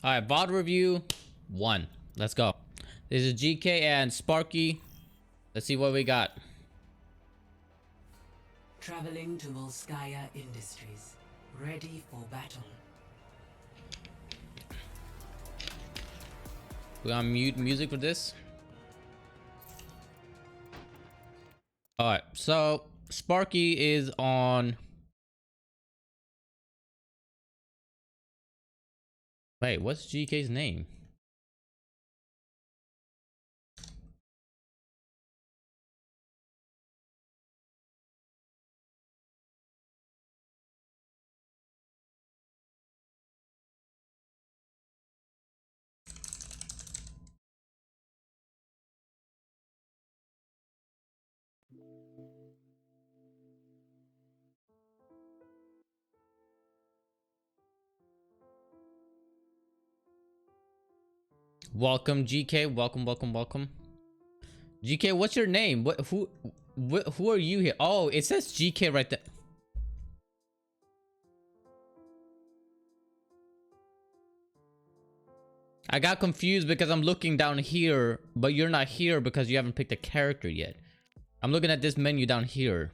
All right, VOD review 1. Let's go. This is GK and Sparky. Let's see what we got. Traveling to Volskaya Industries. Ready for battle. We got mute music for this. All right, so Sparky is on. Wait, what's GK's name? Welcome, GK. Welcome. GK, what's your name? Who are you here? Oh, it says GK right there. I got confused because I'm looking down here, but you're not here because you haven't picked a character yet. I'm looking at this menu down here.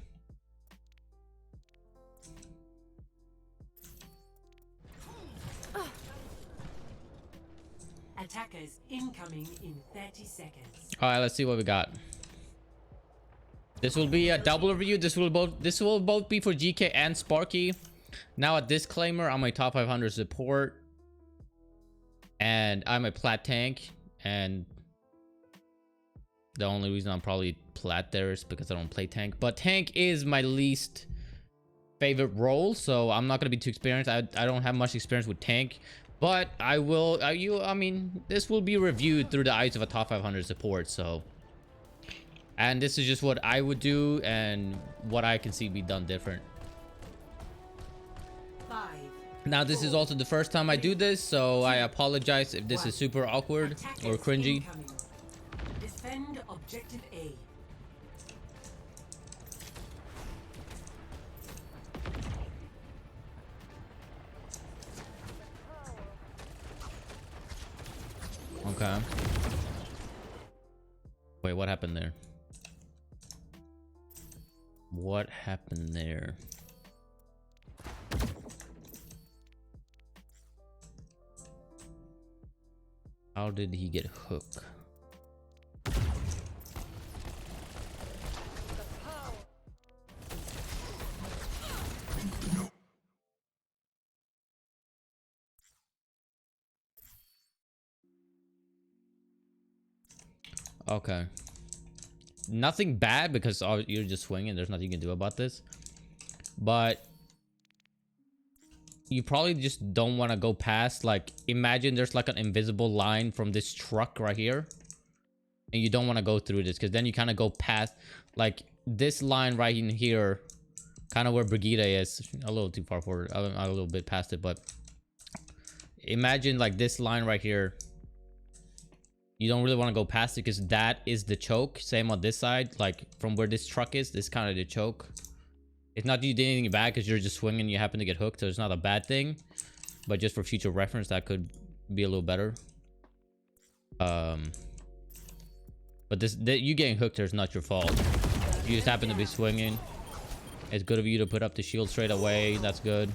Attackers incoming in 30 seconds. All right, let's see what we got. This will be a double review. This will both be for GK and Sparky. Now, a disclaimer: I'm a top 500 support, and I'm a plat tank. And the only reason I'm probably plat there is because I don't play tank. But tank is my least favorite role, so I'm not gonna be too experienced. I don't have much experience with tank, but I will. I mean, this will be reviewed through the eyes of a top 500 support. So. And this is just what I would do and what I can see be done different. 5. Now, this is also the first time I do this, so I apologize if this is super awkward or cringy. Incoming. Defend objective A. Okay. Wait, what happened there? What happened there? How did he get hooked? Okay. Nothing bad because you're just swinging. There's nothing you can do about this. But you probably just don't want to go past, like, imagine there's like an invisible line from this truck right here. And you don't want to go through this because then you kind of go past, like, this line right in here. Kind of where Brigida is. A little too far forward. I'm a little bit past it, but imagine like this line right here. You don't really want to go past it because that is the choke. Same on this side, like from where this truck is, this kind of the choke. It's not that you did anything bad because you're just swinging and you happen to get hooked, so it's not a bad thing. But just for future reference, that could be a little better. But you getting hooked there is not your fault. You just happen to be swinging. It's good of you to put up the shield straight away. That's good.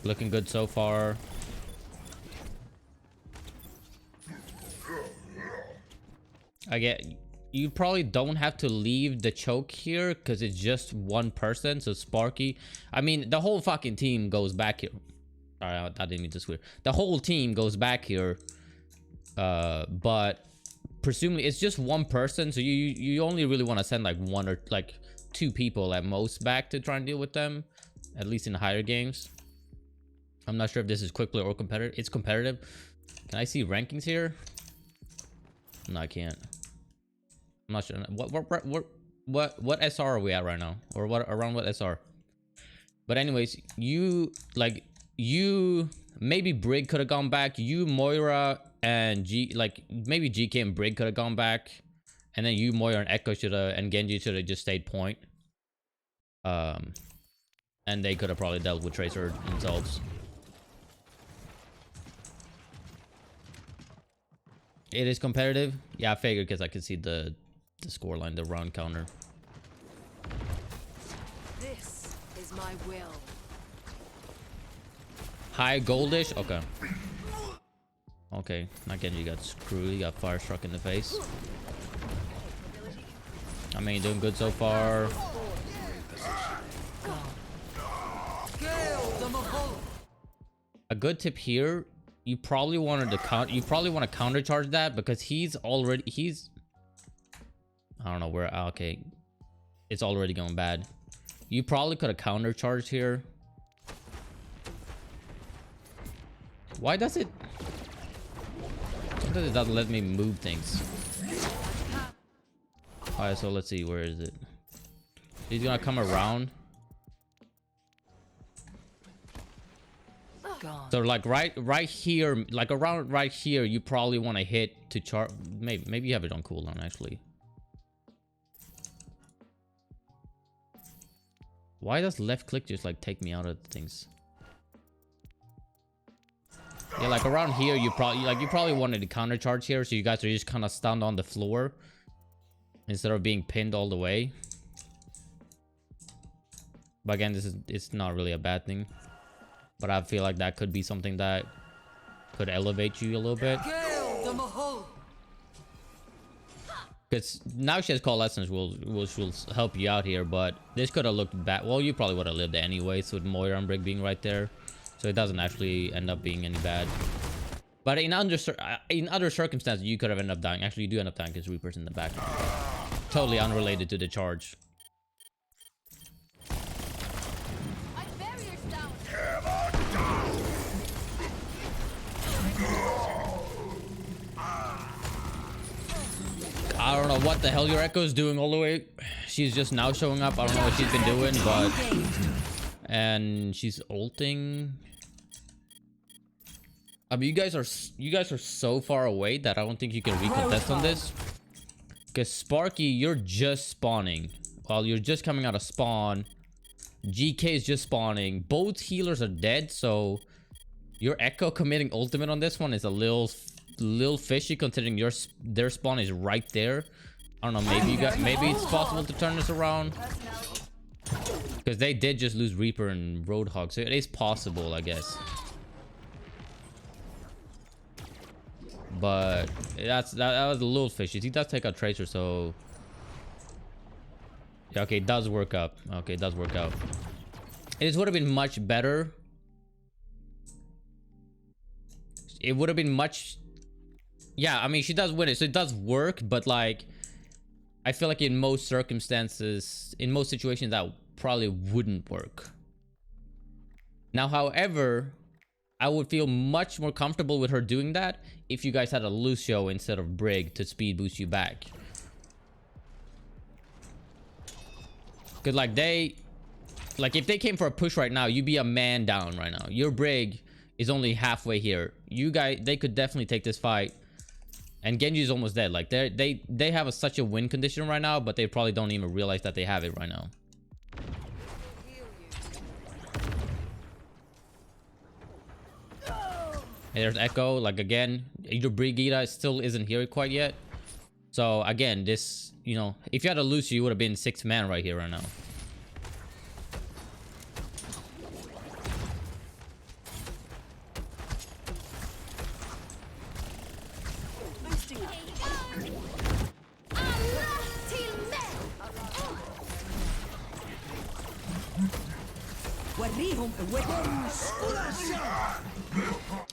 Looking good so far. I get you probably don't have to leave the choke here because it's just one person. So Sparky, I mean, the whole fucking team goes back here. Sorry, I didn't mean to swear. The whole team goes back here. But presumably it's just one person. So you only really want to send like one or like two people at most back to try and deal with them. At least in the higher games. I'm not sure if this is quick play or competitive. It's competitive. Can I see rankings here? No, I can't. I'm not sure. What SR are we at right now? Or what around what SR? But anyways, maybe Brig could have gone back. You, Moira, and maybe GK and Brig could have gone back. And then you, Moira, and Echo should have, and Genji should have just stayed point. And they could have probably dealt with Tracer themselves. It is competitive. Yeah, I figured because I could see the score line, the round counter. This is my will. High goldish. Okay. Okay. Not Genji got screwed. He got fire struck in the face. I mean, doing good so far. A good tip here, you probably wanted to count. You probably want to countercharge that because he's. I don't know where. Okay, it's already going bad. You probably could have countercharged here. Why does it? Sometimes it doesn't let me move things. Alright, so let's see, where is it? He's gonna come around. So like right here, like around right here, you probably want to hit to charge. Maybe you have it on cooldown actually. Why does left click just like take me out of things? Yeah, like around here, you probably wanted to counter charge here, so you guys are just kind of stunned on the floor instead of being pinned all the way. But again, it's not really a bad thing. But I feel like that could be something that could elevate you a little bit. Because now she has coalescence, which will help you out here. But this could have looked bad. Well, you probably would have lived anyways with Moira and Brig being right there. So it doesn't actually end up being any bad. But in other circumstances, you could have ended up dying. Actually, you do end up dying because Reaper's in the back. Totally unrelated to the charge. I don't know what the hell your Echo's doing all the way. She's just now showing up. I don't know what she's been doing, but... And she's ulting. I mean, you guys are so far away that I don't think you can recontest on this. Because Sparky, you're just spawning. Well, you're just coming out of spawn. GK is just spawning. Both healers are dead, so your Echo committing ultimate on this one is a little fishy, considering their spawn is right there. I don't know. Maybe it's possible to turn this around. Because they did just lose Reaper and Roadhog, so it is possible, I guess. But that was a little fishy. He does take out Tracer, so yeah, okay, it does work out. Okay, it does work out. It would have been much better. It would have been much. Yeah, I mean, she does win it, so it does work. But like, I feel like in most circumstances, in most situations, that probably wouldn't work. Now, however, I would feel much more comfortable with her doing that if you guys had a Lucio instead of Brig to speed boost you back. Because like if they came for a push right now, you'd be a man down right now. Your Brig is only halfway here. You guys, they could definitely take this fight. And Genji's almost dead. Like they have such a win condition right now, but they probably don't even realize that they have it right now. And there's Echo. Like again, your Brigida still isn't here quite yet. So again, this, you know, if you had a Lucio, you would have been 6th man right here right now.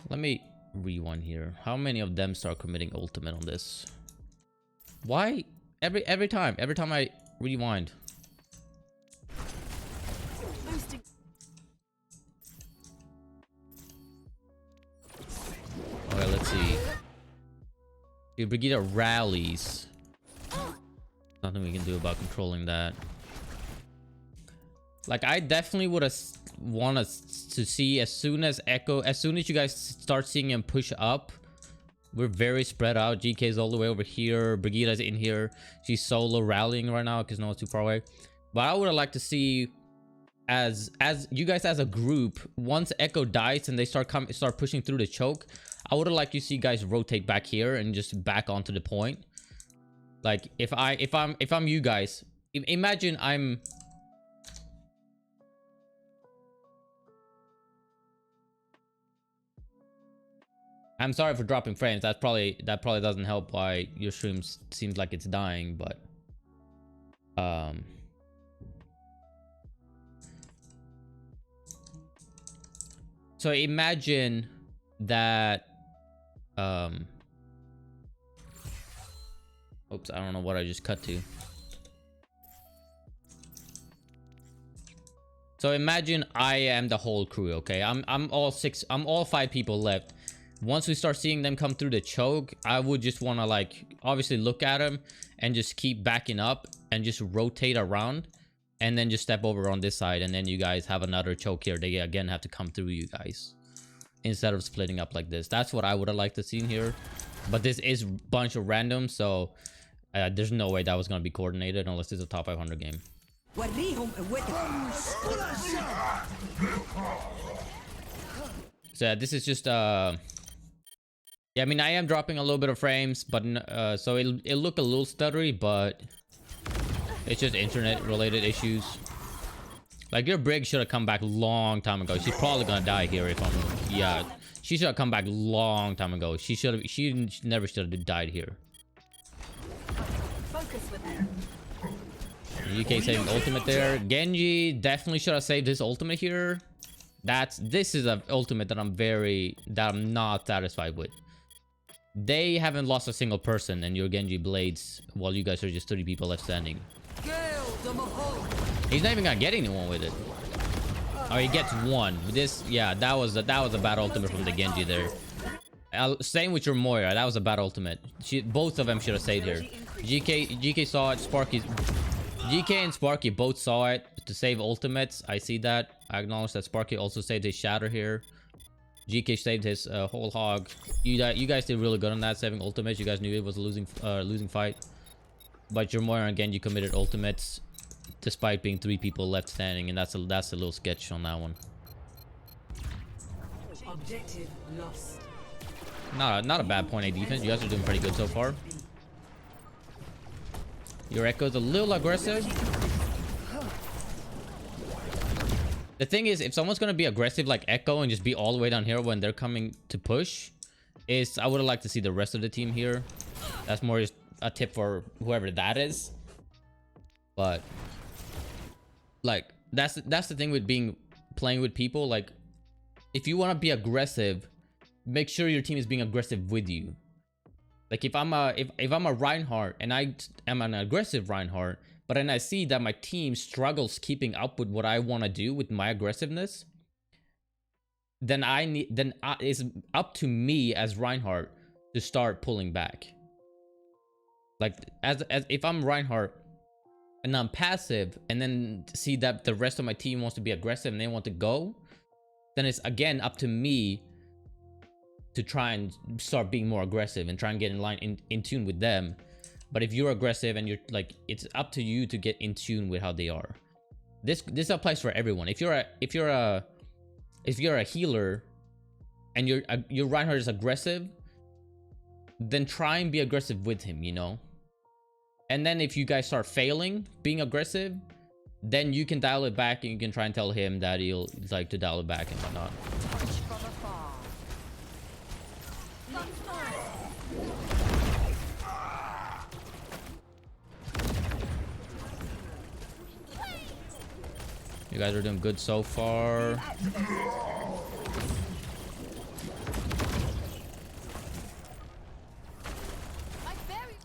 Let me rewind here. How many of them start committing ultimate on this? Why every time I rewind? Okay, let's see. If Brigida rallies, nothing we can do about controlling that. Like, I definitely would have wanted to see as soon as you guys start seeing him push up, We're very spread out. GK's all the way over here. Brigida's in here. She's solo rallying right now because no one's too far away. But I would like to see as you guys as a group, once Echo dies and they start pushing through the choke, I would like you see guys rotate back here and just back onto the point. Like if I'm you guys, imagine I'm sorry for dropping frames. That probably doesn't help why your stream seems like it's dying, but so imagine that oops, I don't know what I just cut to. So imagine I am the whole crew, okay? I'm all 5 people left. Once we start seeing them come through the choke, I would just want to like obviously look at them and just keep backing up and just rotate around and then just step over on this side, and then you guys have another choke here. They again have to come through you guys instead of splitting up like this. That's what I would have liked to see here, but this is a bunch of random, so there's no way that was going to be coordinated unless it's a top 500 game. So this is just yeah, I mean, I am dropping a little bit of frames, but so it'll look a little stuttery, but it's just internet related issues. Like your Brig should have come back long time ago. She's probably gonna die here if I'm, yeah, she should have come back long time ago. She never should have died here. UK saving ultimate there. Genji definitely should have saved his ultimate here. This is an ultimate that I'm not satisfied with. They haven't lost a single person and your Genji blades while you guys are just 30 people left standing. He's not even gonna get anyone with it. Oh, he gets one. This, yeah, that was a bad ultimate from the Genji there. Same with your Moira. That was a bad ultimate. Both of them should have saved her. GK saw it. GK and Sparky both saw it to save ultimates. I see that. I acknowledge that Sparky also saved his shatter here. GK saved his whole hog. You guys did really good on that, saving ultimates. You guys knew it was a losing fight. But your Moira and Genji committed ultimates despite being 3 people left standing, and that's a little sketch on that one. Objective lost. Not a bad point A defense. You guys are doing pretty good so far. Your Echo's a little aggressive. The thing is, if someone's gonna be aggressive like Echo and just be all the way down here when they're coming to push, I would have liked to see the rest of the team here. That's more just a tip for whoever that is. But like that's the thing with playing with people. Like if you want to be aggressive, make sure your team is being aggressive with you. Like if I'm a Reinhardt and I am an aggressive Reinhardt, but then I see that my team struggles keeping up with what I want to do with my aggressiveness, then it's up to me as Reinhardt to start pulling back. Like as if I'm Reinhardt and I'm passive and then see that the rest of my team wants to be aggressive and they want to go, then it's again up to me to try and start being more aggressive and try and get in line in tune with them. But if you're aggressive and you're like, it's up to you to get in tune with how they are. This applies for everyone. If you're a healer and your Reinhardt is aggressive, then try and be aggressive with him, you know. And then if you guys start failing being aggressive, then you can dial it back and you can try and tell him that he'll like to dial it back and whatnot. You guys are doing good so far.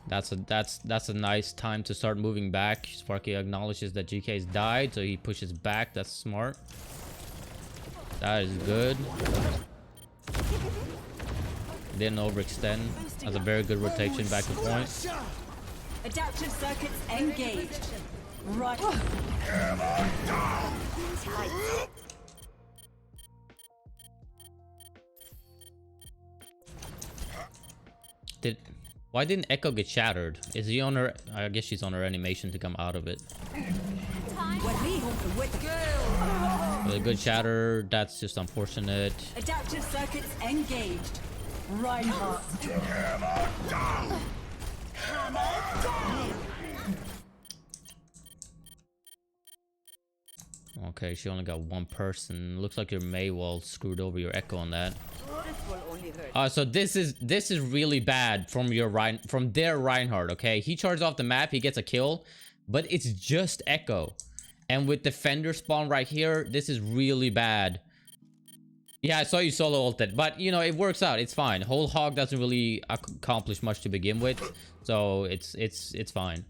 That's a nice time to start moving back. Sparky acknowledges that GK's died, so he pushes back. That's smart. That is good. Didn't overextend. That's a very good rotation back to point. Adaptive circuits engaged. Right. Why didn't Echo get shattered? Is he on her? I guess she's on her animation to come out of it. Really good shatter. That's just unfortunate. Adaptive circuits engaged. Reinhardt. Okay, she only got one person. Looks like your Mei Wall screwed over your Echo on that. So this is really bad from their Reinhardt. Okay, he charges off the map, he gets a kill, but it's just Echo, and with Defender spawn right here, this is really bad. Yeah, I saw you solo ulted, but you know it works out. It's fine. Whole hog doesn't really accomplish much to begin with, so it's fine.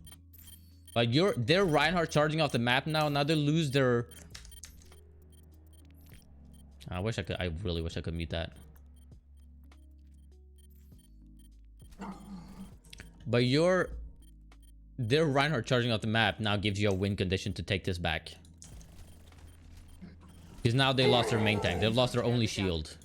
But their Reinhardt charging off the map now. Now they lose their. I really wish I could mute that. But their Reinhardt charging off the map now gives you a win condition to take this back. Because now they lost their main tank. They've lost their only shield.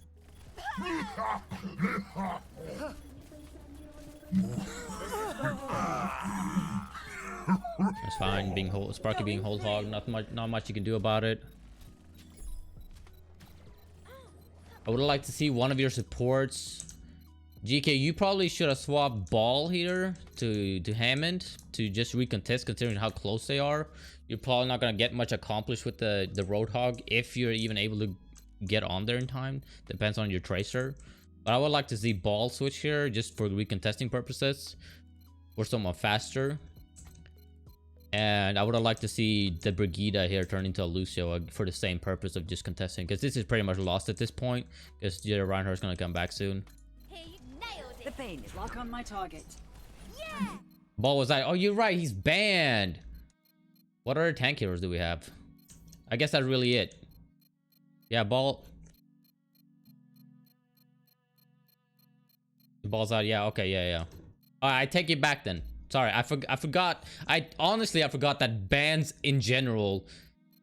It's fine. Sparky being whole hog. Not much you can do about it. I would like to see one of your supports. GK, you probably should have swapped Ball here to Hammond to just recontest, considering how close they are. You're probably not going to get much accomplished with the Roadhog if you're even able to get on there in time. Depends on your Tracer. But I would like to see Ball switch here just for recontesting purposes, or someone faster. And I would have liked to see the Brigida here turn into a Lucio for the same purpose of just contesting, because this is pretty much lost at this point, because the Reinhardt's going to come back soon. The pain is lock on my target. Yeah. Ball was like, oh, you're right, he's banned. What other tank heroes do we have? I guess that's really it. Yeah, Ball. Ball's out. Yeah, okay, yeah. All right, I take it back then. Sorry, I forgot. I honestly forgot that bans in general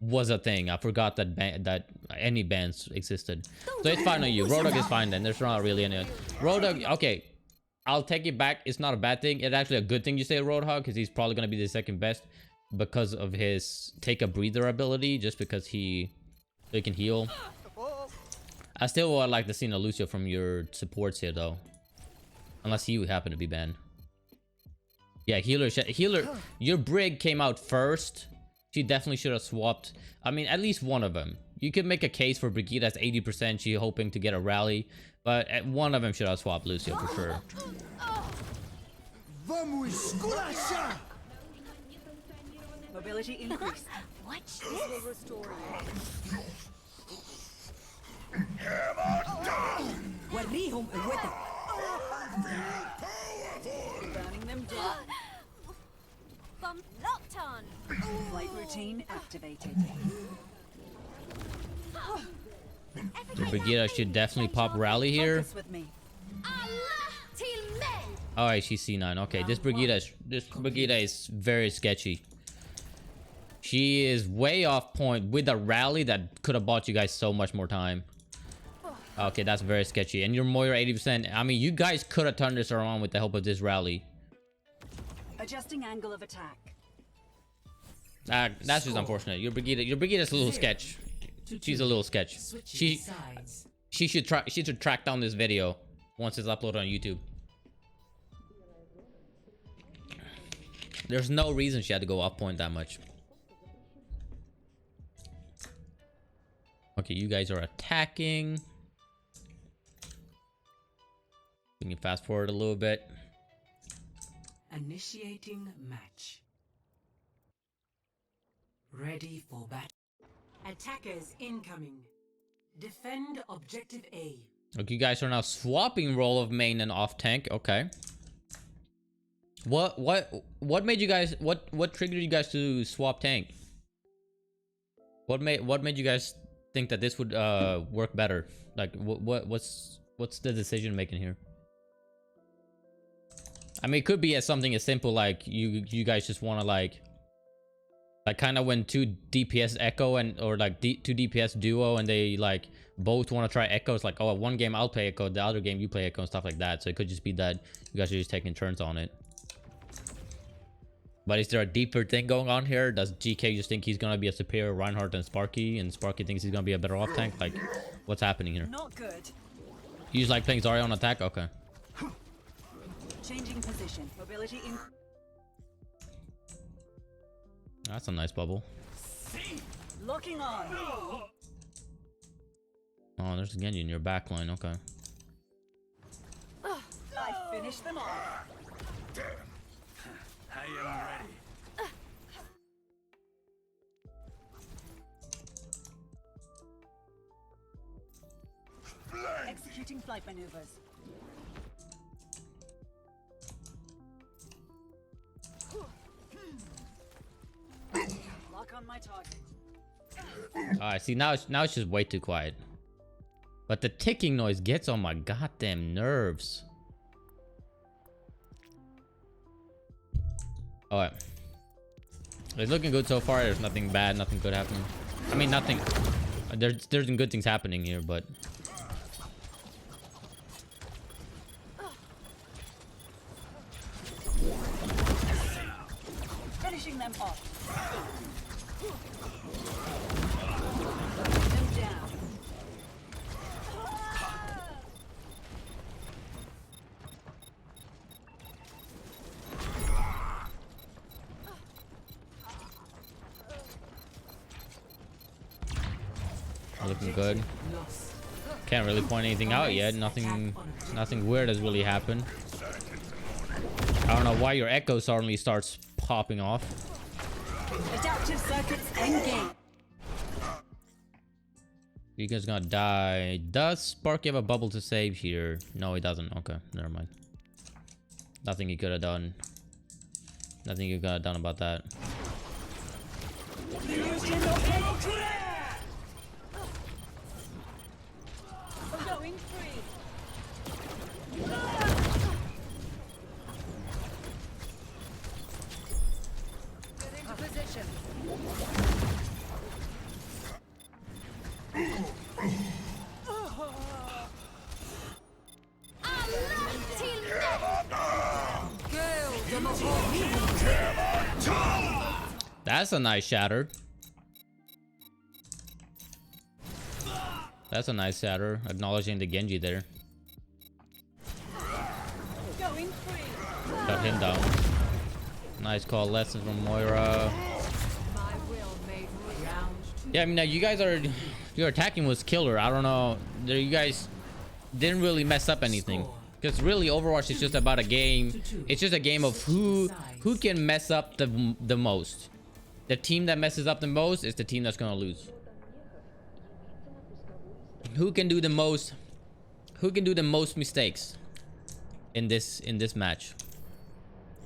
was a thing. I forgot that any bans existed. So it's fine on you. Roadhog is fine then. There's not really any. Roadhog, okay. I'll take it back. It's not a bad thing. It's actually a good thing you say Roadhog, because he's probably gonna be the second best because of his take a breather ability. Just because he can heal. I still would like to see a Lucio from your supports here though, unless you happen to be banned. Yeah, healer. Your Brig came out first. She definitely should have swapped. I mean, at least one of them. You could make a case for Brigitte that's 80%. She hoping to get a rally, but one of them should have swapped Lucio for sure. Mobility increase. Watch this. Burning them down. Bump locked on. Flight routine activated. The Brigitte should definitely pop rally here. Focus with me. Alright, she's C9. Okay, this Brigitte is very sketchy. She is way off point with a rally that could have bought you guys so much more time. Okay, that's very sketchy. And your Moira 80%. I mean, you guys could have turned this around with the help of this rally. Adjusting angle of attack. That's just unfortunate. Your Brigitte is a little sketch. She's a little sketch. She should track down this video once it's uploaded on YouTube. There's no reason she had to go off point that much. Okay, you guys are attacking. We can fast forward a little bit. Initiating match. Ready for battle. Attackers incoming. Defend objective A. Okay, you guys are now swapping role of main and off tank. Okay. What made you guys what triggered you guys to swap tank? What made you guys think that this would work better? Like what's the decision making here? I mean, it could be as something as simple like you guys just want to like Like kind of when two DPS echo and or like two DPS duo and they like both want to try echo. It's like, oh, one game I'll play echo, the other game you play echo and stuff like that. So it could just be that you guys are just taking turns on it. But is there a deeper thing going on here? Does GK just think he's gonna be a superior Reinhardt than Sparky, and Sparky thinks he's gonna be a better off tank? Like, what's happening here? Not good. You just like playing Zarya on attack? Okay. Changing position. Mobility in. That's a nice bubble. Locking on. Oh, there's a Genji in your back line. Okay. I finished them off. I am ready. Executing flight maneuvers. Lock on my target. Alright, see now it's just way too quiet. But the ticking noise gets on my goddamn nerves. Alright. It's looking good so far. There's nothing bad, nothing good happening. I mean nothing. There's some good things happening here, but Finishing them off. Them down. looking good. Lost. Can't really point anything out yet. Nothing weird has really happened. I don't know why your echo suddenly starts popping off. Adaptive circuits engaged. You guys gonna die. Does Sparky have a bubble to save here? No, he doesn't. Okay, never mind. Nothing he could have done. Nothing you could have done about that. I'm going free. Get into position. That's a nice shatter. That's a nice shatter. Acknowledging the Genji there. Going free. Cut him down. Nice call. Lessons from Moira. My will made Round two. Yeah, I mean, now you guys are... Your attacking was killer. I don't know. You guys didn't really mess up anything. Because really, Overwatch is just about a game. It's just a game of who can mess up the most. The team that messes up the most is the team that's gonna lose. Who can do the most? Who can do the most mistakes in this match?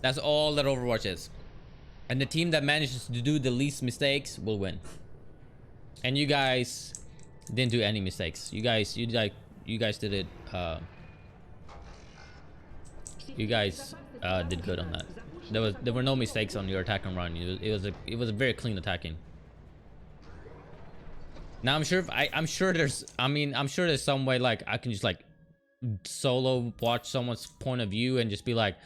That's all that Overwatch is. And the team that manages to do the least mistakes will win. And you guys didn't do any mistakes. You guys did it. You guys did good on that. There were no mistakes on your attack and run. It was a very clean attacking. Now I'm sure there's some way like I can just like solo watch someone's point of view and just be like,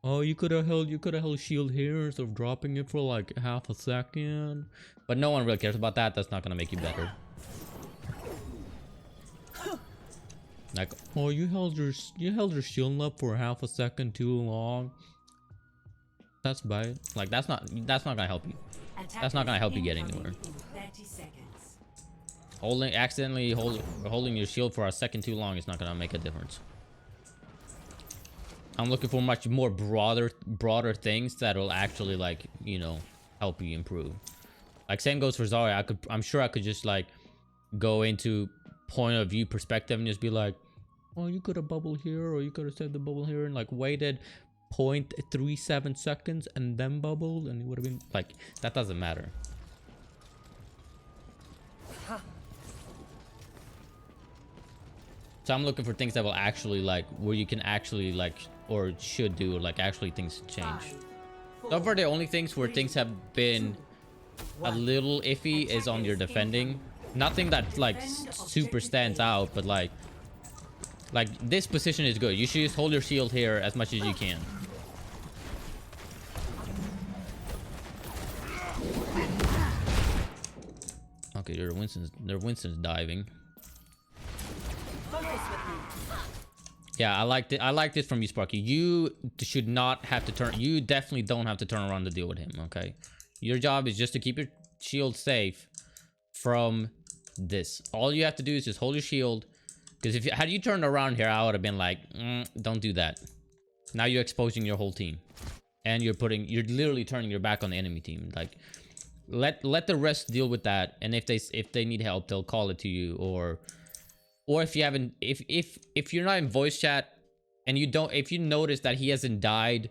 oh, you could have held shield here instead of dropping it for like half a second. But no one really cares about that. That's not gonna make you better. Like, oh, you held your shield up for half a second too long. That's bad. Like that's not gonna help you. That's not gonna help you get anywhere. 30 seconds. Holding your shield for a second too long is not gonna make a difference. I'm looking for much more broader things that will actually like, you know, help you improve. Like same goes for Zarya. I'm sure I could just like go into point of view perspective and just be like, oh, you could have bubbled here, or you could have set the bubble here and like waited 0.37 seconds and then bubbled, and it would have been like, that doesn't matter. So I'm looking for things that will actually like, where you can actually like, or should do like actually things change. So far the only things where things have been a little iffy is on your defending. Nothing that like super stands out, but like this position is good. You should just hold your shield here as much as you can. Okay, their Winston's diving. Focus with me. Yeah, I liked it. I liked it from you, Sparky. You should not have to turn. You definitely don't have to turn around to deal with him. Okay, your job is just to keep your shield safe from this. All you have to do is just hold your shield. Because if you had you turned around here, I would have been like, don't do that. Now you're exposing your whole team, and you're literally turning your back on the enemy team. Like, let the rest deal with that. And if they need help, they'll call it to you, or if you haven't, if you're not in voice chat and if you notice that he hasn't died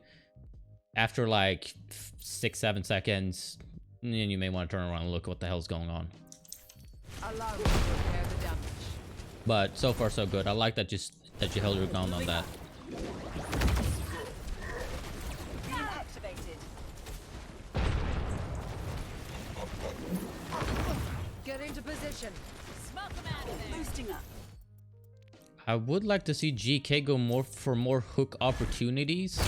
after like 6-7 seconds, then you may want to turn around and look what the hell's going on. Allow me to repair the damage. But so far so good. I like that you held your ground on that. Beam activated. Get into position. Smoke them out of there. Boosting up. I would like to see GK go for more hook opportunities.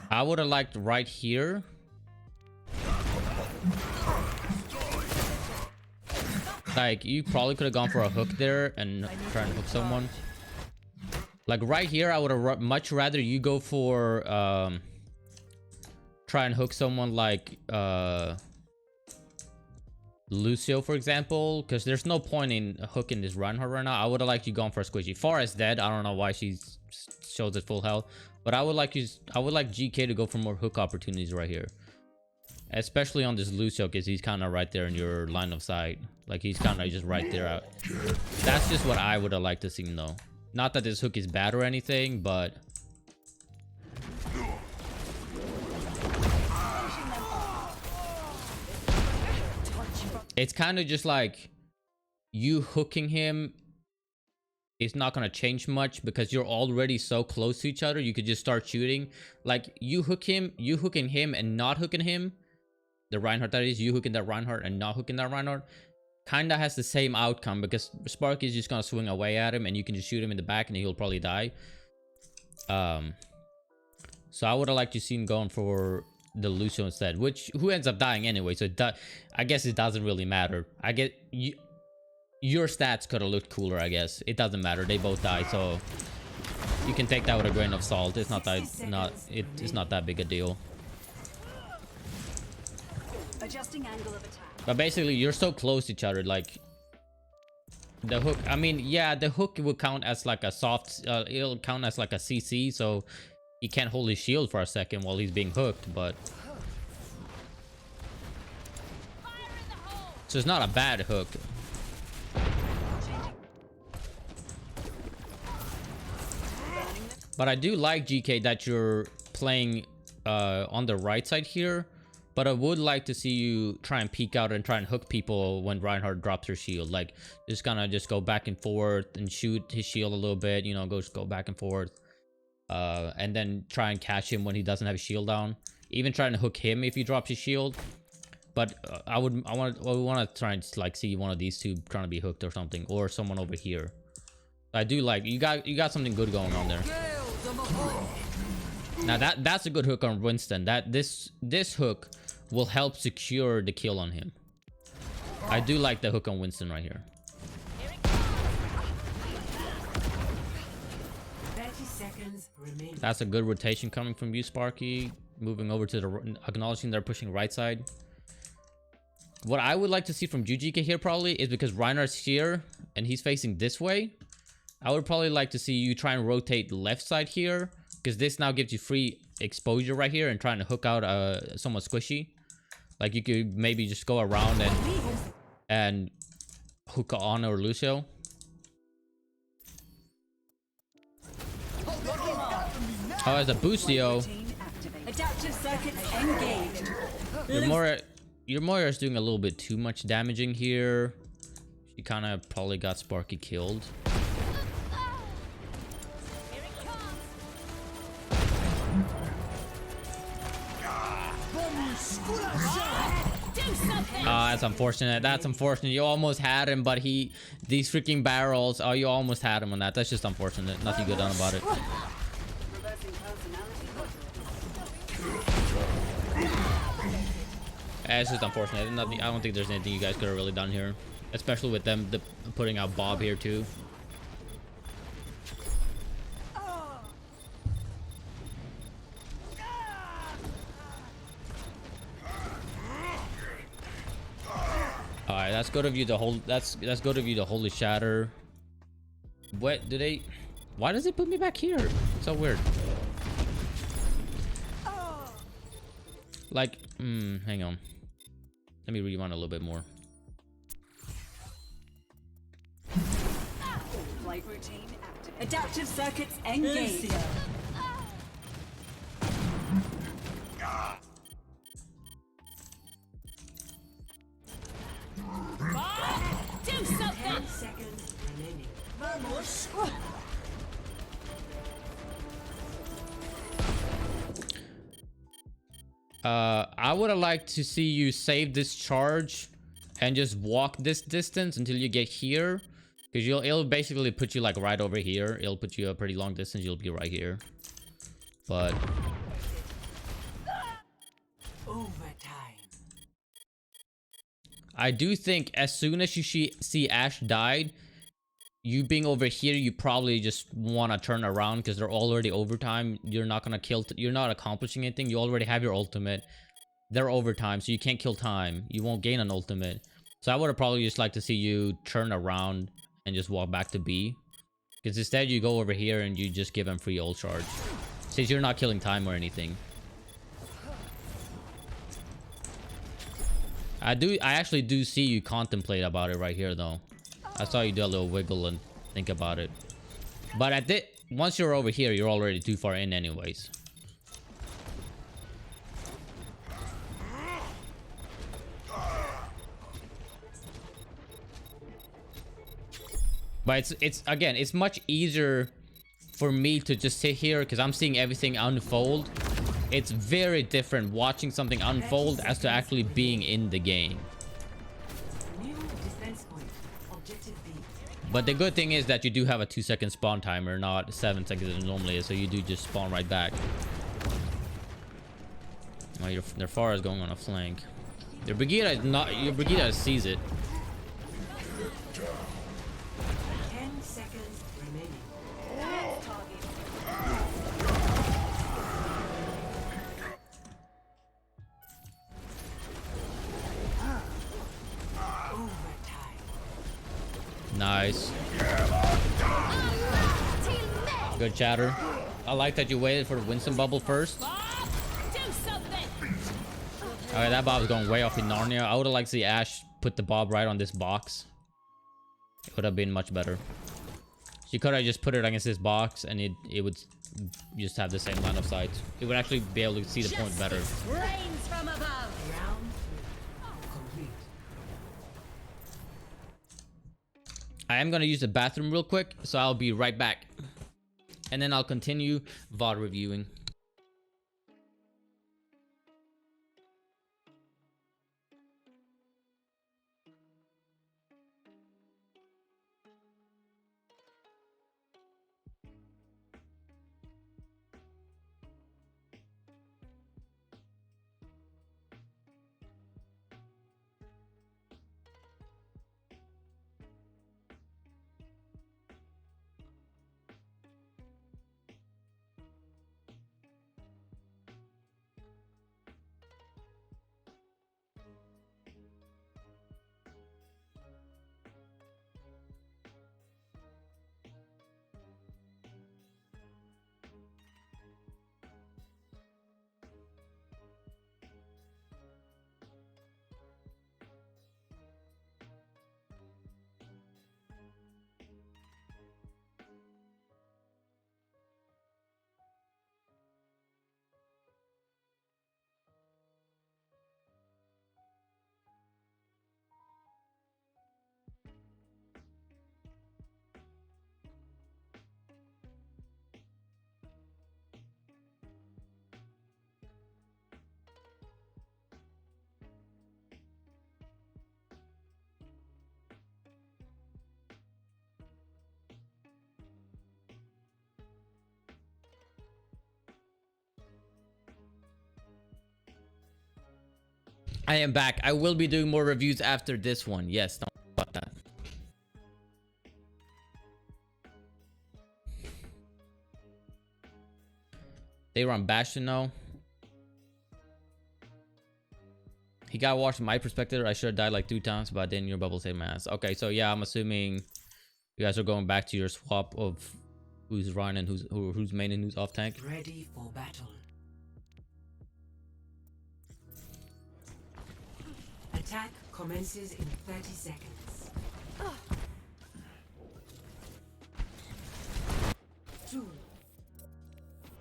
I would have liked right here. Like, you probably could have gone for a hook there and try and hook someone. Like right here, I would have much rather you go for try and hook someone like Lucio, for example, because there's no point in hooking this Reinhardt right now. I would have liked you going for a squishy. Forest dead. I don't know why she shows at full health, but I would like GK to go for more hook opportunities right here, especially on this Lucio, because he's kind of right there in your line of sight. Like, he's kind of just right there out. That's just what I would have liked to see, though. Not that this hook is bad or anything, but it's kind of just like you hooking him is not going to change much because you're already so close to each other. You could just start shooting. Like, you hooking him and not hooking him, the Reinhardt that is, you hooking that Reinhardt and not hooking that Reinhardt, kind of has the same outcome, because Sparky is just going to swing away at him and you can just shoot him in the back and he'll probably die. So I would have liked to see him going for the Lucio instead, who ends up dying anyway, so I guess it doesn't really matter. I get your stats could have looked cooler. I guess it doesn't matter, they both die, so you can take that with a grain of salt. It's not that big a deal. Adjusting angle of attack. But basically, you're so close to each other. Like, the hook, I mean, yeah, the hook will count as like a soft, it'll count as like a CC, so he can't hold his shield for a second while he's being hooked, but so it's not a bad hook. But I do like, GK, that you're playing on the right side here, but I would like to see you try and peek out and try and hook people when Reinhardt drops her shield. Like, just go back and forth and shoot his shield a little bit, you know, go back and forth. And then try and catch him when he doesn't have his shield down. Even trying to hook him if he drops his shield. But I want to try and like see one of these two trying to be hooked or something, or someone over here. I do like you got something good going on there. Now that's a good hook on Winston. This hook will help secure the kill on him. I do like the hook on Winston right here. 30 seconds remaining. That's a good rotation coming from you, Sparky. Moving over to the, acknowledging they're pushing right side. What I would like to see from Jujika here probably is, because Reinhardt's here and he's facing this way, I would probably like to see you try and rotate left side here, because this now gives you free exposure right here and trying to hook out someone squishy. Like, you could maybe just go around and hook on or Lucio. Oh, as a boostio, Adaptive circuits engaged. your Moira is doing a little bit too much damaging here. She kind of probably got Sparky killed. That's unfortunate. That's unfortunate. You almost had him, but these freaking barrels. Oh, you almost had him on that. That's just unfortunate. Nothing good done about it. Reversing personality. It's just unfortunate. Nothing. I don't think there's anything you guys could have really done here, especially with them putting out Bob here too. All right, let's go to view the whole. Let's go to view the Holy Shatter. What do they? Why does it put me back here? It's so weird. Like, hang on. Let me rewind a little bit more. Flight routine active. Adaptive circuits engaged. Do something! 10 seconds remaining. I would have liked to see you save this charge and just walk this distance until you get here, because it'll basically put you like right over here. It'll put you a pretty long distance. You'll be right here, but Overtime. I do think as soon as you see Ash died, you being over here, you probably just want to turn around because they're already overtime. You're not gonna kill. You're not accomplishing anything. You already have your ultimate. They're overtime, so you can't kill time. You won't gain an ultimate. So I would have probably just like to see you turn around and just walk back to B, because instead you go over here and you just give them free ult charge, since you're not killing time or anything. I actually do see you contemplate about it right here though. I saw you do a little wiggle and think about it. But once you're over here, you're already too far in anyways. But it's again, it's much easier for me to just sit here because I'm seeing everything unfold. It's very different watching something unfold as to actually being in the game. New defense point. Objective B. But the good thing is that you do have a 2-second spawn timer, not 7 seconds as it normally is, so you do just spawn right back. Oh, their Pharah is going on a flank. Your Brigida is not. Your Brigida sees it. 10 seconds remaining. Overtime. Nice. Good chatter. I like that you waited for the Winston bubble first. Do something! Alright, that Bob's going way off in Narnia. I would have liked to see Ash put the Bob right on this box. It would have been much better. She could have just put it against this box and it would just have the same line of sight. It would actually be able to see the point better. Rains from above! Round 3. Complete. I am going to use the bathroom real quick, so I'll be right back. And then I'll continue VOD reviewing. I am back. I will be doing more reviews after this one. Yes, don't worry about that. They were on Bastion now. He got washed from my perspective. I should have died like 2 times, but then your bubble saved my ass. Okay, so yeah, I'm assuming you guys are going back to your swap of who's Ryan and who's main and who's off tank. Ready for battle. Attack commences in 30 seconds. 2,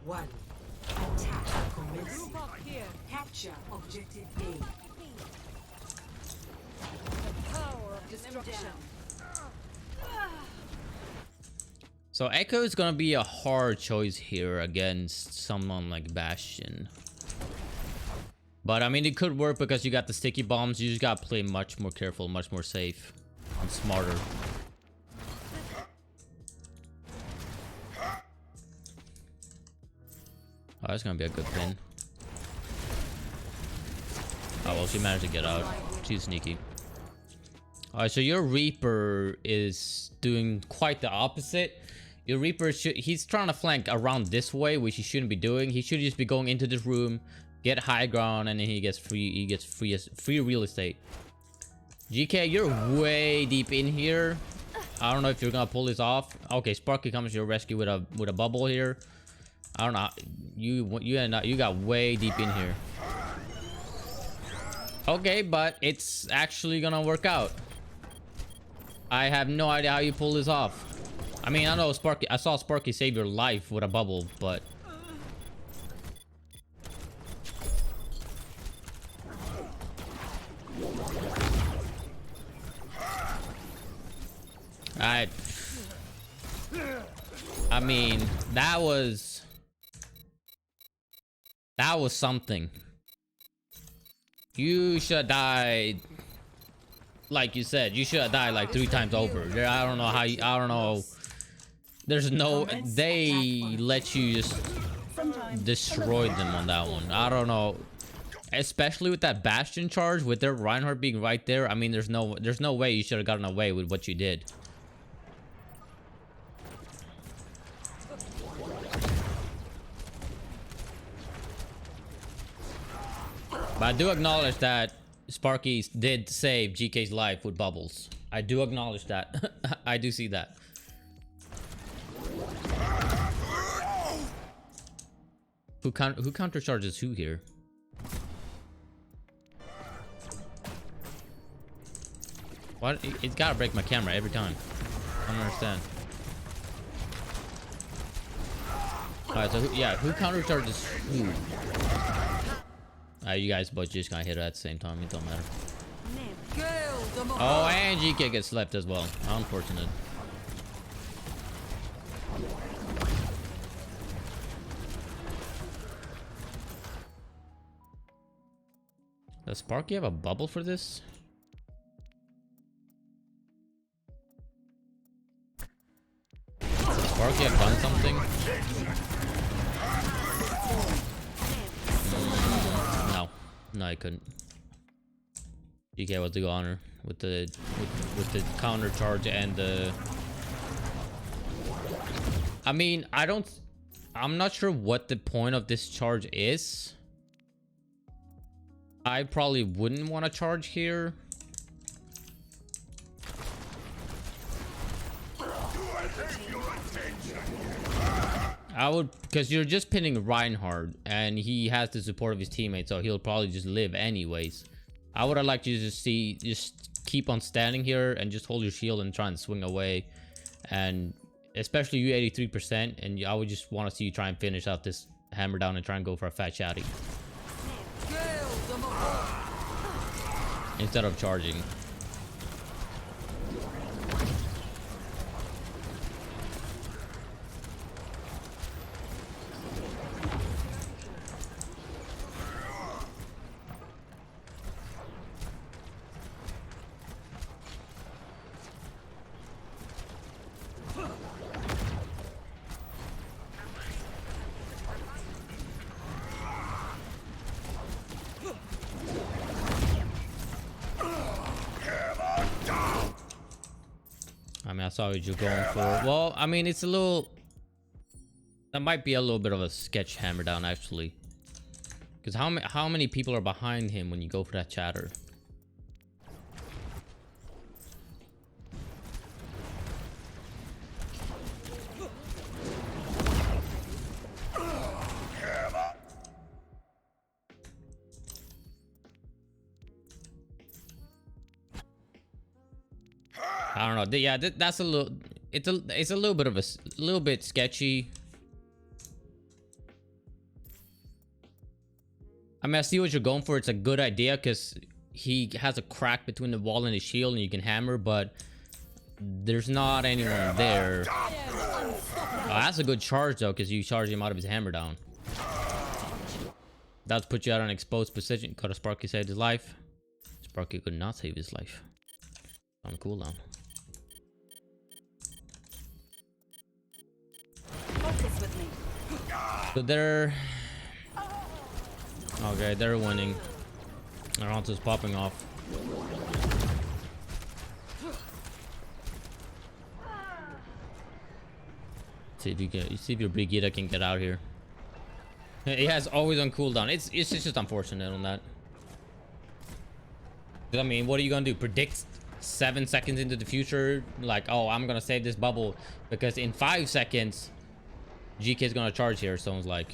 1. Attack commences. Group up here. Capture objective A. Power of destruction. So Echo is gonna be a hard choice here against someone like Bastion. But I mean, it could work because you got the sticky bombs. You just gotta play much more careful, much more safe, and smarter. Oh, that's gonna be a good pin. Oh well, she managed to get out. She's sneaky. Alright, so your Reaper is doing quite the opposite. Your Reaper he's trying to flank around this way, which he shouldn't be doing. He should just be going into this room, get high ground, and then he gets free real estate. GK, you're way deep in here. I don't know if you're gonna pull this off. Okay, Sparky comes to your rescue with a bubble here. I don't know. You got way deep in here. Okay, but it's actually gonna work out. I have no idea how you pull this off. I mean, I know Sparky. I saw Sparky save your life with a bubble, but I mean, that was something. You should have died. Like you said, you should have died like 3 times over. I don't know how you, I don't know. There's no, they let you just destroy them on that one. I don't know. Especially with that Bastion charge, with their Reinhardt being right there. I mean, there's no way you should have gotten away with what you did. But I do acknowledge that Sparky did save GK's life with bubbles. I do acknowledge that. I do see that. Who countercharges who here? What? It's gotta break my camera every time. I don't understand. Alright, so who countercharges who? You guys both just got hit at the same time. It don't matter. Oh, and GK gets left as well. How unfortunate. Does Sparky have a bubble for this? Does Sparky have done something? No, I couldn't. GK was the honor with the counter charge and the. I mean, I'm not sure what the point of this charge is. I probably wouldn't want to charge here. I would, because you're just pinning Reinhardt and he has the support of his teammates, so he'll probably just live anyways. I would have liked you to just keep on standing here and just hold your shield and try and swing away. And especially you 83%, and I would just want to see you try and finish out this hammer down and try and go for a fat shouty instead of charging. I saw what you're going for. Well, I mean, it's a little... That might be a little bit of a sketch hammer down, actually. Because how many people are behind him when you go for that chatter? I don't know. Yeah, that's a little... It's a little bit of a little bit sketchy. I mean, I see what you're going for. It's a good idea because he has a crack between the wall and his shield, and you can hammer, but there's not anyone there. Oh, that's a good charge though, because you charge him out of his hammer down. That's put you out on an exposed position. Could have Sparky saved his life. Sparky could not save his life. On cooldown. Focus with me. So they're... Okay, they're winning. Aranta's popping off. See if you can... See if your Brigitte can get out here. He has always on cooldown. It's just unfortunate on that. I mean, what are you gonna do? Predict 7 seconds into the future? Like, oh, I'm gonna save this bubble because in 5 seconds GK is gonna charge here. Someone's like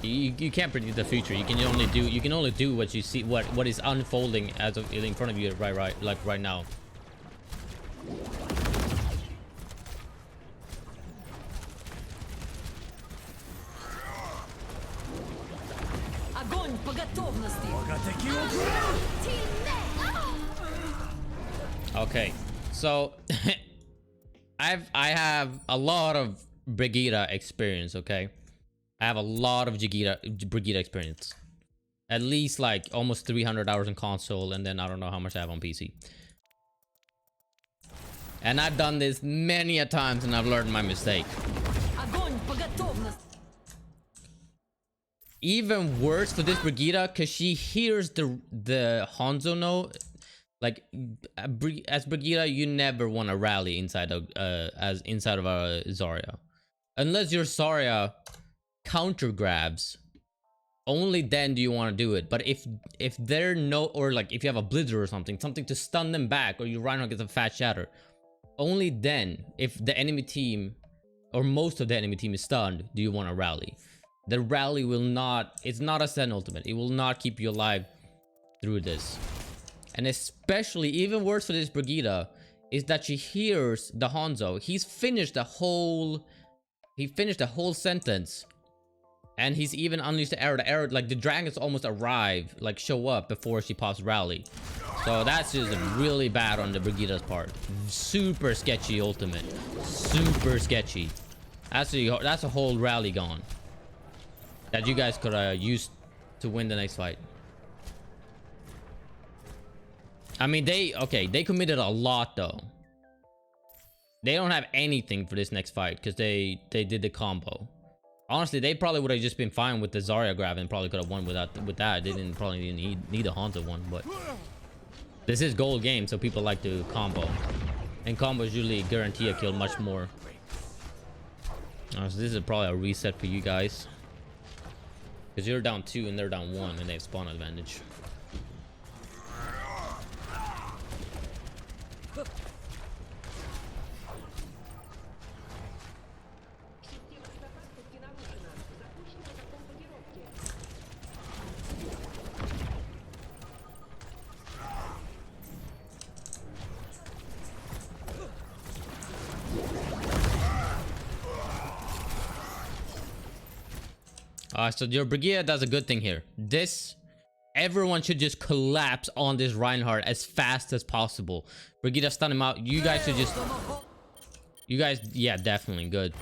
you can't predict the future. You can only do what you see, what is unfolding as of in front of you right now. Огонь по готовности. Okay, so I have a lot of Brigitte experience. Okay, I have a lot of Brigitte experience. At least like almost 300 hours in console, and then I don't know how much I have on PC. And I've done this many a times, and I've learned my mistake. Огонь по готовности. Even worse for this Brigitte, because she hears the Hanzo note. Like as Brigitte, you never want to rally inside of a Zarya, unless your Zarya counter grabs. Only then do you want to do it. But if they're or like if you have a Blizzard or something to stun them back, or you Reinhardt gets a fat shatter, only then, if the enemy team or most of the enemy team is stunned, do you want to rally. The rally will not. It's not a Zen ultimate. It will not keep you alive through this. And especially, even worse for this Brigitte, is that she hears the Hanzo. He finished the whole sentence. And he's even unleashed the arrow. The arrow, like the dragons almost arrive, like show up before she pops rally. So that's just really bad on the Brigitte's part. Super sketchy ultimate. Super sketchy. That's a whole rally gone. That you guys could use to win the next fight. I mean, they committed a lot though. They don't have anything for this next fight because they did the combo. Honestly, they probably would have just been fine with the Zarya grab and probably could have won with that. They didn't probably need a Hanzo one, but this is gold game, so people like to combo, and combos usually guarantee a kill much more. So this is probably a reset for you guys because you're down 2 and they're down 1 and they have spawn advantage. So your Brigitte does a good thing here. Everyone should just collapse on this Reinhardt as fast as possible. Brigitte stun him out. You guys should just... yeah, definitely good.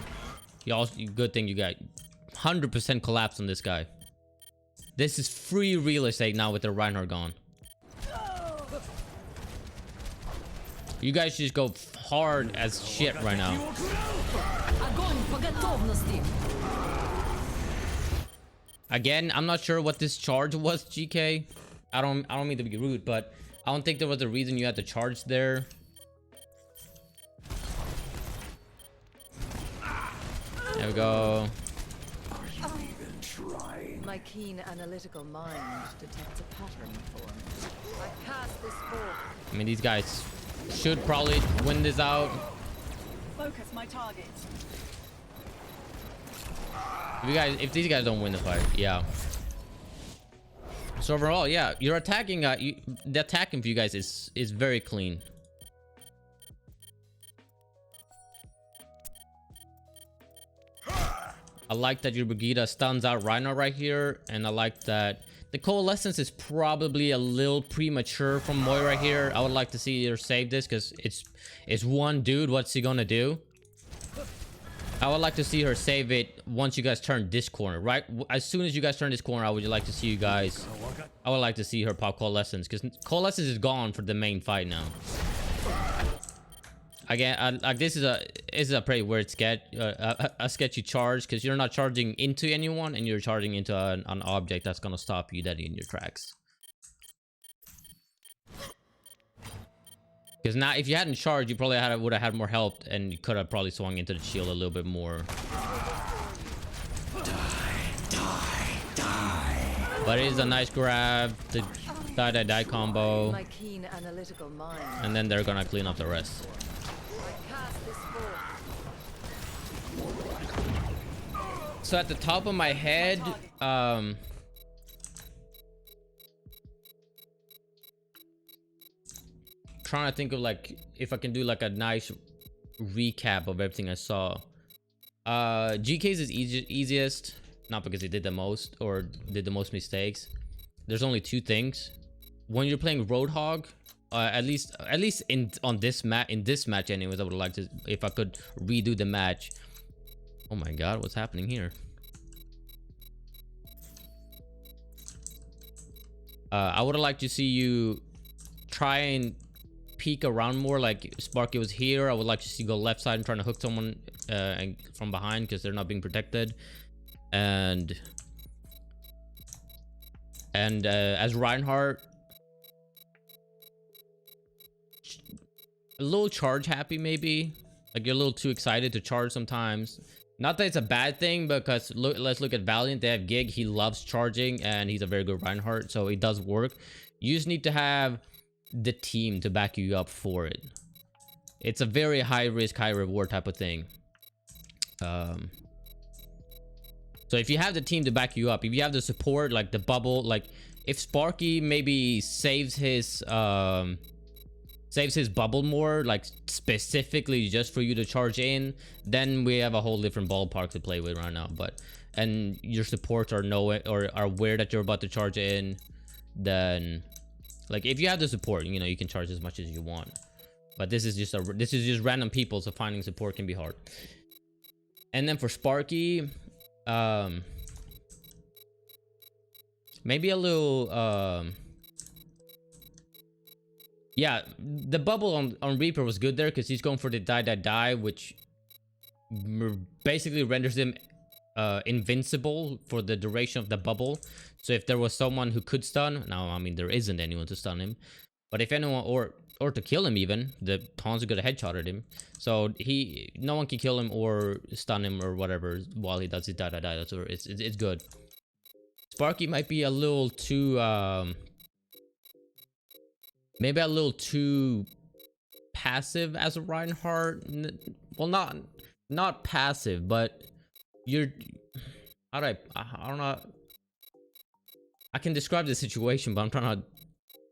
Good thing you got 100% collapse on this guy. This is free real estate now with the Reinhardt gone. You guys should just go hard as shit right now. Again, I'm not sure what this charge was, GK. I don't mean to be rude, but I don't think there was a reason you had to charge there. There we go. My keen analytical mind detects a pattern for me. I cast this forth. I mean, these guys should probably win this out. Focus my target. If these guys don't win the fight, yeah. So overall, yeah, you're attacking. The attacking for you guys is very clean. I like that your Brigida stuns out Rhino right here, and I like that the Coalescence is probably a little premature from Moy right here. I would like to see her save this because it's one dude. What's he gonna do? I would like to see her save it once you guys turn this corner, right? As soon as you guys turn this corner, I would like to see you guys. I would like to see her pop Coalescence because Coalescence is gone for the main fight now. Again, like this is a pretty weird a sketchy charge because you're not charging into anyone and you're charging into an object that's gonna stop you dead in your tracks. Because now, if you hadn't charged, you probably would have had more health and you could have probably swung into the shield a little bit more. But it is a nice grab, the die combo, My keen analytical mind. and then they're gonna clean up the rest. I cast this forth. So at the top of my head, trying to think of like if I can do like a nice recap of everything I saw. GK's is easiest, not because he did the most or did the most mistakes. There's only two things. When you're playing Roadhog, at least in this match anyways, I would like to, if I could redo the match. Oh my god, what's happening here? I would have liked to see you try and peek around more, like Sparky was here. I would like to see you go left side and trying to hook someone from behind because they're not being protected. And as Reinhardt, a little charge happy maybe, like you're a little too excited to charge sometimes. Not that it's a bad thing, because let's look at Valiant. They have Gig. He loves charging and he's a very good Reinhardt, so it does work. You just need to have the team to back you up for it. It's a very high risk, high reward type of thing. So if you have the team to back you up, if you have the support, like the bubble, like if Sparky maybe saves his bubble more, like specifically just for you to charge in, then we have a whole different ballpark to play with right now. But and your supports are are aware that you're about to charge in, then like if you have the support, you know, you can charge as much as you want. But this is just random people, so finding support can be hard. And then for Sparky, maybe a little yeah, the bubble on Reaper was good there because he's going for the die, which basically renders him invincible for the duration of the bubble. So if there was someone who could stun, now I mean there isn't anyone to stun him, but if anyone or to kill him, even the Hans could have headshotted him. So no one can kill him or stun him or whatever while he does his die. That's where it's good. Sparky might be a little too maybe a little too passive as a Reinhardt. Well, not passive, but you're, I don't know. I can describe the situation, but I'm trying to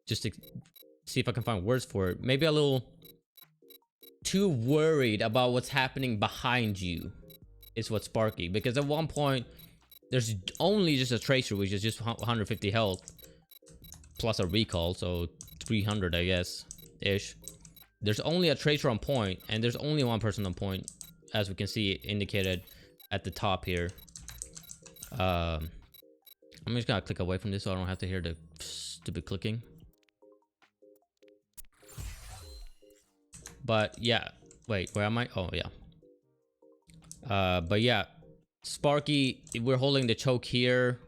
just see if I can find words for it. Maybe a little too worried about what's happening behind you is what Sparky, because at one point there's only just a Tracer, which is just 150 health plus a recall, so 300 I guess ish. There's only a Tracer on point, and there's only one person on point, as we can see indicated at the top here. I'm just gonna click away from this so I don't have to hear the stupid clicking. But yeah, wait, where am I? Oh yeah. But yeah, Sparky, we're holding the choke here,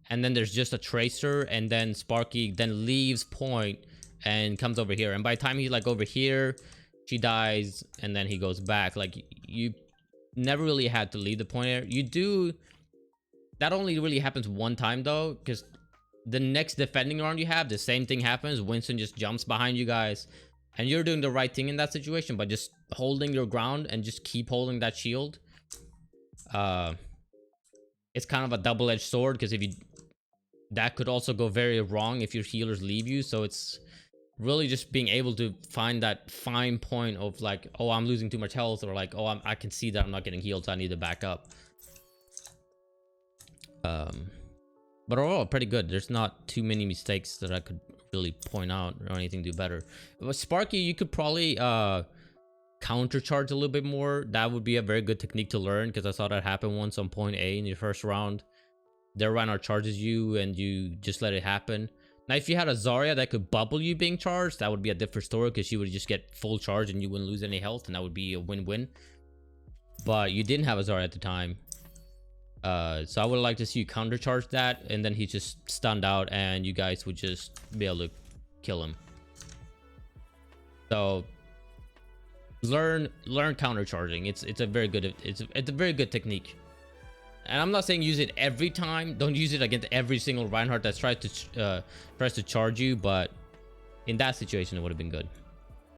and then there's just a Tracer, and then Sparky then leaves point and comes over here, and by the time he's like over here, she dies, and then he goes back. Like never really had to leave the point area. You do. That only really happens one time though, because the next defending round you have, the same thing happens. Winston just jumps behind you guys, and you're doing the right thing in that situation by just holding your ground and just keep holding that shield. It's kind of a double-edged sword, because if you, that could also go very wrong if your healers leave you. So it's really just being able to find that fine point of like, oh, I'm losing too much health, or like, oh, I can see that I'm not getting healed, so I need to back up. But overall, pretty good. There's not too many mistakes that I could really point out or anything do better. But Sparky, you could probably counter charge a little bit more. That would be a very good technique to learn, because I saw that happen once on point A in your first round. Their Reinhardt charges you and you just let it happen. Now, if you had a Zarya that could bubble you being charged, that would be a different story, because she would just get full charge and you wouldn't lose any health, and that would be a win-win. But you didn't have a Zarya at the time. So I would like to see you counter charge that, and then he's just stunned out and you guys would just be able to kill him. So learn counter charging. It's a very good technique. And I'm not saying use it every time. Don't use it against every single Reinhardt that tries to charge you, but in that situation it would have been good.